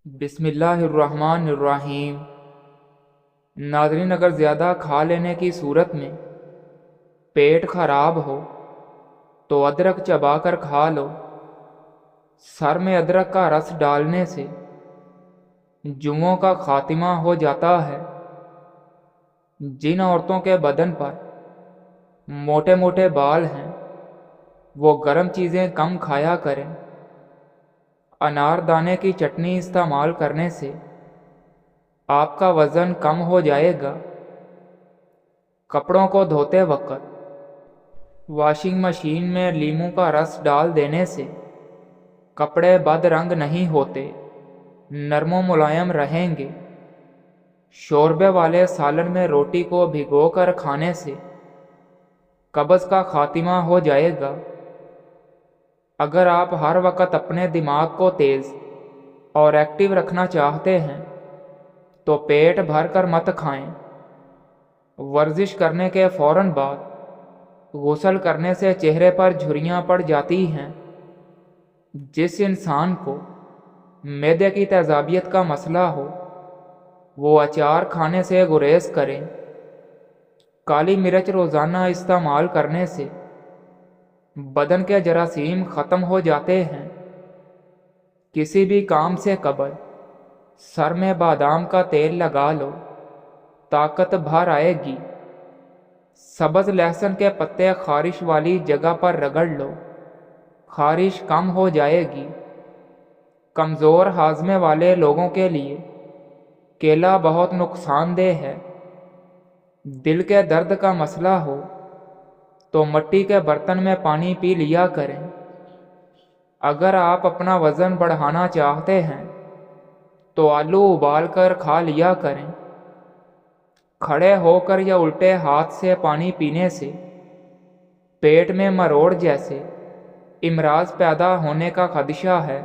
بسم اللہ الرحمن الرحیم۔ ناظرین، اگر زیادہ کھا لینے کی صورت میں پیٹ خراب ہو تو ادرک چبا کر کھا لو۔ سر میں ادرک کا رس ڈالنے سے جوؤں کا خاتمہ ہو جاتا ہے۔ جن عورتوں کے بدن پر موٹے موٹے بال ہیں وہ گرم چیزیں کم کھایا کریں۔ انار دانے کی چٹنی استعمال کرنے سے آپ کا وزن کم ہو جائے گا۔ کپڑوں کو دھوتے وقت واشنگ مشین میں لیموں کا رس ڈال دینے سے کپڑے بد رنگ نہیں ہوتے، نرم و ملائم رہیں گے۔ شوربے والے سالن میں روٹی کو بھگو کر کھانے سے قبض کا خاتمہ ہو جائے گا۔ اگر آپ ہر وقت اپنے دماغ کو تیز اور ایکٹیو رکھنا چاہتے ہیں تو پیٹ بھر کر مت کھائیں۔ ورزش کرنے کے فوراً بعد غسل کرنے سے چہرے پر جھریاں پڑ جاتی ہیں۔ جس انسان کو معدے کی تیزابیت کا مسئلہ ہو وہ اچار کھانے سے گریز کریں۔ کالی مرچ روزانہ استعمال کرنے سے بدن کے جراثیم ختم ہو جاتے ہیں۔ کسی بھی کام سے قبل سر میں بادام کا تیل لگا لو، طاقت بھر آئے گی۔ سبز لہسن کے پتے خارش والی جگہ پر رگڑ لو، خارش کم ہو جائے گی۔ کمزور ہاضمے والے لوگوں کے لیے کیلا بہت نقصان دہ ہے۔ دل کے درد کا مسئلہ ہو تو مٹی کے برتن میں پانی پی لیا کریں۔ اگر آپ اپنا وزن بڑھانا چاہتے ہیں تو آلو ابال کر کھا لیا کریں۔ کھڑے ہو کر یا الٹے ہاتھ سے پانی پینے سے پیٹ میں مروڑ جیسے امراض پیدا ہونے کا خدشہ ہے۔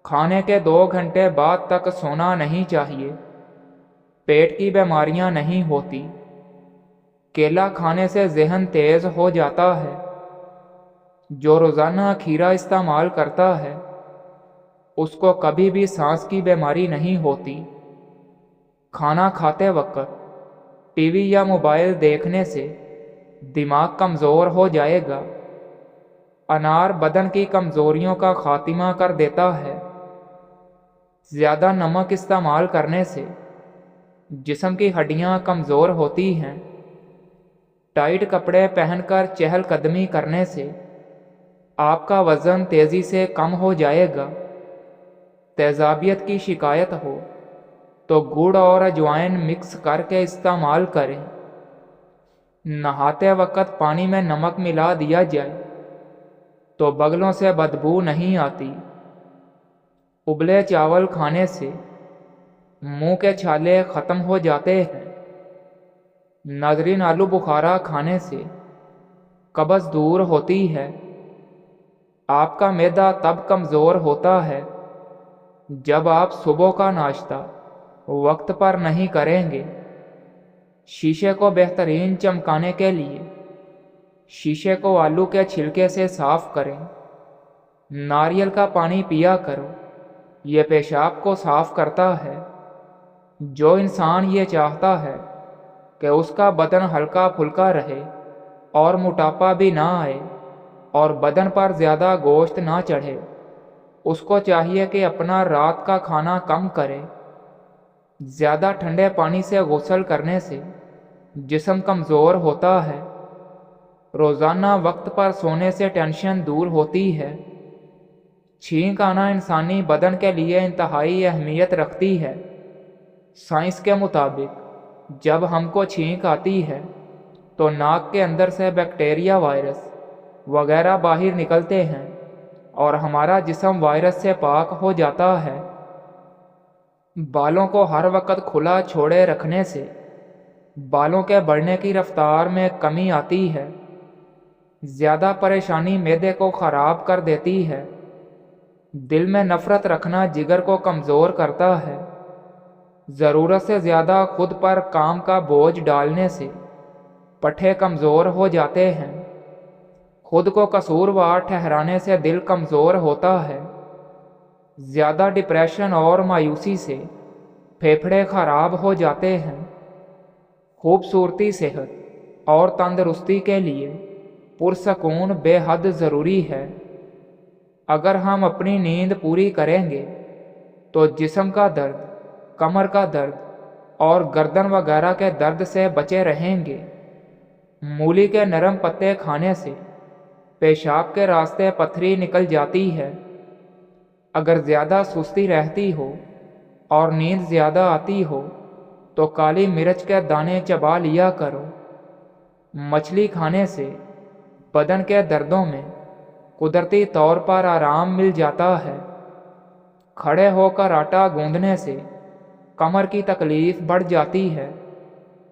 کھانے کے 2 گھنٹے بعد تک سونا نہیں چاہیے، پیٹ کی بیماریاں نہیں ہوتی۔ کیلا کھانے سے ذہن تیز ہو جاتا ہے۔ جو روزانہ کھیرا استعمال کرتا ہے اس کو کبھی بھی سانس کی بیماری نہیں ہوتی۔ کھانا کھاتے وقت ٹی وی یا موبائل دیکھنے سے دماغ کمزور ہو جائے گا۔ انار بدن کی کمزوریوں کا خاتمہ کر دیتا ہے۔ زیادہ نمک استعمال کرنے سے جسم کی ہڈیاں کمزور ہوتی ہیں۔ ٹائٹ کپڑے پہن کر چہل قدمی کرنے سے آپ کا وزن تیزی سے کم ہو جائے گا۔ تیزابیت کی شکایت ہو تو گڑ اور اجوائن مکس کر کے استعمال کریں۔ نہاتے وقت پانی میں نمک ملا دیا جائے تو بغلوں سے بدبو نہیں آتی۔ ابلے چاول کھانے سے منہ کے چھالے ختم ہو جاتے ہیں۔ ناظرین، آلو بخارا کھانے سے قبض دور ہوتی ہے۔ آپ کا معدہ تب کمزور ہوتا ہے جب آپ صبح کا ناشتہ وقت پر نہیں کریں گے۔ شیشے کو بہترین چمکانے کے لیے شیشے کو آلو کے چھلکے سے صاف کریں۔ ناریل کا پانی پیا کرو، یہ پیشاب کو صاف کرتا ہے۔ جو انسان یہ چاہتا ہے کہ اس کا بدن ہلکا پھلکا رہے اور موٹاپا بھی نہ آئے اور بدن پر زیادہ گوشت نہ چڑھے، اس کو چاہیے کہ اپنا رات کا کھانا کم کرے۔ زیادہ ٹھنڈے پانی سے غسل کرنے سے جسم کمزور ہوتا ہے۔ روزانہ وقت پر سونے سے ٹینشن دور ہوتی ہے۔ چھینک آنا انسانی بدن کے لیے انتہائی اہمیت رکھتی ہے۔ سائنس کے مطابق جب ہم کو چھینک آتی ہے تو ناک کے اندر سے بیکٹیریا، وائرس وغیرہ باہر نکلتے ہیں اور ہمارا جسم وائرس سے پاک ہو جاتا ہے۔ بالوں کو ہر وقت کھلا چھوڑے رکھنے سے بالوں کے بڑھنے کی رفتار میں کمی آتی ہے۔ زیادہ پریشانی معدے کو خراب کر دیتی ہے۔ دل میں نفرت رکھنا جگر کو کمزور کرتا ہے۔ ضرورت سے زیادہ خود پر کام کا بوجھ ڈالنے سے پٹھے کمزور ہو جاتے ہیں۔ خود کو قصوروار ٹھہرانے سے دل کمزور ہوتا ہے۔ ज़्यादा डिप्रेशन और मायूसी से फेफड़े खराब हो जाते हैं। खूबसूरती, सेहत और तंदुरुस्ती के लिए पुरसकून बेहद ज़रूरी है। अगर हम अपनी नींद पूरी करेंगे तो जिस्म का दर्द, कमर का दर्द और गर्दन वगैरह के दर्द से बचे रहेंगे। मूली के नरम पत्ते खाने से पेशाब के रास्ते पथरी निकल जाती है। अगर ज़्यादा सुस्ती रहती हो और नींद ज़्यादा आती हो तो काली मिर्च के दाने चबा लिया करो। मछली खाने से बदन के दर्दों में कुदरती तौर पर आराम मिल जाता है। खड़े होकर आटा गूंदने से कमर की तकलीफ बढ़ जाती है,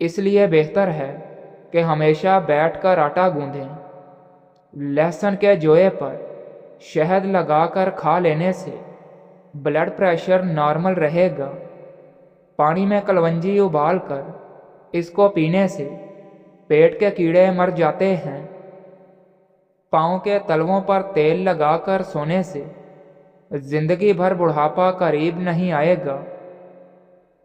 इसलिए बेहतर है कि हमेशा बैठकर आटा गूंदें। लहसुन के जोए पर शहद लगाकर खा लेने से ब्लड प्रेशर नॉर्मल रहेगा। पानी में कलवंजी उबालकर इसको पीने से पेट के कीड़े मर जाते हैं। पाँव के तलवों पर तेल लगाकर सोने से जिंदगी भर बुढ़ापा करीब नहीं आएगा।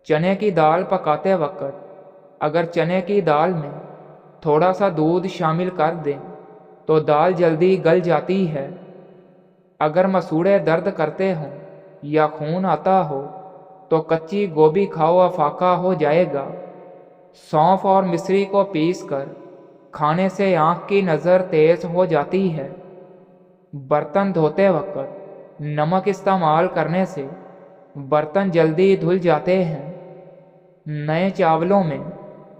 चने की दाल पकाते वक्त अगर चने की दाल में थोड़ा सा दूध शामिल कर दें तो दाल जल्दी गल जाती है। अगर मसूड़े दर्द करते हों या खून आता हो तो कच्ची गोभी खाओ, अफाका हो जाएगा। सौंफ और मिश्री को पीसकर खाने से आँख की नज़र तेज हो जाती है। बर्तन धोते वक्त नमक इस्तेमाल करने से बर्तन जल्दी धुल जाते हैं। नए चावलों में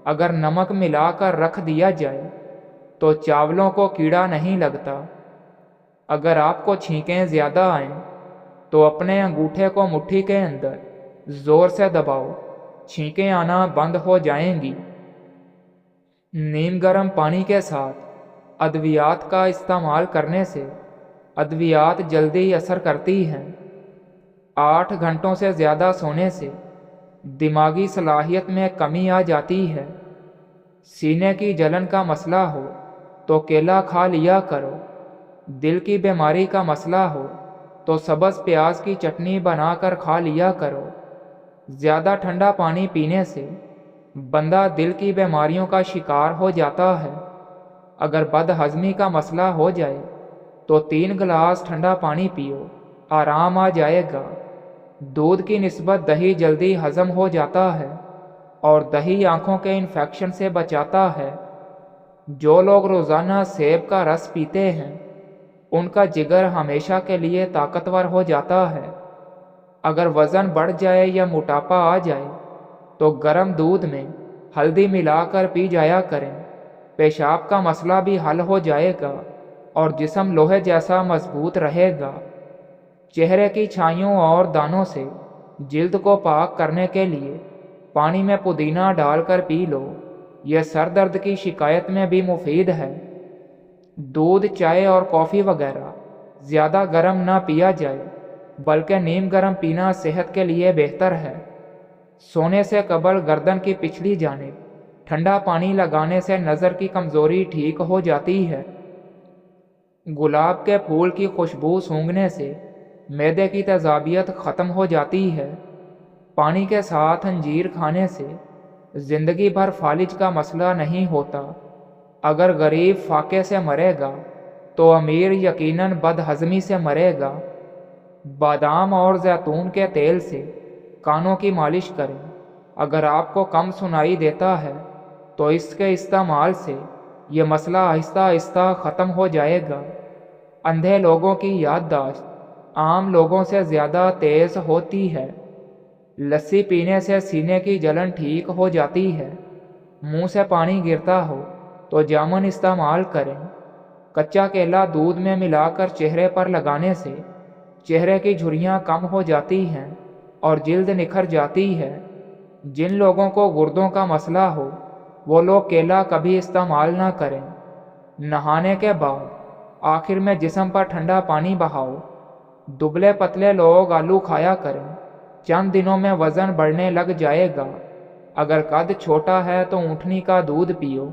अगर नमक मिलाकर रख दिया जाए तो चावलों को कीड़ा नहीं लगता। अगर आपको छींकें ज़्यादा आएं तो अपने अंगूठे को मुट्ठी के अंदर ज़ोर से दबाओ, छींकें आना बंद हो जाएंगी। नीम गर्म पानी के साथ अद्वियात का इस्तेमाल करने से अद्वियात जल्दी असर करती हैं। 8 घंटों से ज़्यादा सोने से दिमागी सलाहियत में कमी आ जाती है। सीने की जलन का मसला हो तो केला खा लिया करो। दिल की बीमारी का मसला हो तो सब्ज़ प्याज की चटनी बनाकर खा लिया करो। ज़्यादा ठंडा पानी पीने से बंदा दिल की बीमारियों का शिकार हो जाता है। अगर बदहज़मी का मसला हो जाए तो 3 गिलास ठंडा पानी पियो, आराम आ जाएगा। दूध की निस्बत दही जल्दी हज़म हो जाता है और दही आँखों के इन्फेक्शन से बचाता है। जो लोग रोज़ाना सेब का रस पीते हैं उनका जिगर हमेशा के लिए ताकतवर हो जाता है। अगर वज़न बढ़ जाए या मोटापा आ जाए तो गर्म दूध में हल्दी मिलाकर पी जाया करें। पेशाब का मसला भी हल हो जाएगा और जिस्म लोहे जैसा मजबूत रहेगा। चेहरे की छाइयों और दानों से जिल्द को पाक करने के लिए पानी में पुदीना डालकर पी लो। यह सर दर्द की शिकायत में भी मुफीद है। दूध, चाय और कॉफ़ी वगैरह ज़्यादा गर्म ना पिया जाए, बल्कि नीम गर्म पीना सेहत के लिए बेहतर है। सोने से कबल गर्दन की पिछली जानिब ठंडा पानी लगाने से नज़र की कमज़ोरी ठीक हो जाती है। गुलाब के फूल की खुशबू सूंघने से मैदे की तेज़ाबियत ख़त्म हो जाती है। पानी के साथ अंजीर खाने से ज़िंदगी भर फालिज का मसला नहीं होता। अगर गरीब फाके से मरेगा तो अमीर यकीनन बदहज़मी से मरेगा। बादाम और जैतून के तेल से कानों की मालिश करें। अगर आपको कम सुनाई देता है तो इसके इस्तेमाल से ये मसला आहिस्ता आहिस्ता ख़त्म हो जाएगा। अंधे लोगों की याददाश्त आम लोगों से ज़्यादा तेज़ होती है। लस्सी पीने से सीने की जलन ठीक हो जाती है। मुंह से पानी गिरता हो तो जामुन इस्तेमाल करें। कच्चा केला दूध में मिलाकर चेहरे पर लगाने से चेहरे की झुर्रियाँ कम हो जाती हैं और जिल्द निखर जाती है। जिन लोगों को गुर्दों का मसला हो वो लोग केला कभी इस्तेमाल ना करें। नहाने के बाद आखिर में जिस्म पर ठंडा पानी बहाओ। दुबले पतले लोग आलू खाया करें। चंद दिनों में वज़न बढ़ने लग जाएगा। अगर कद छोटा है तो ऊँटनी का दूध पियो।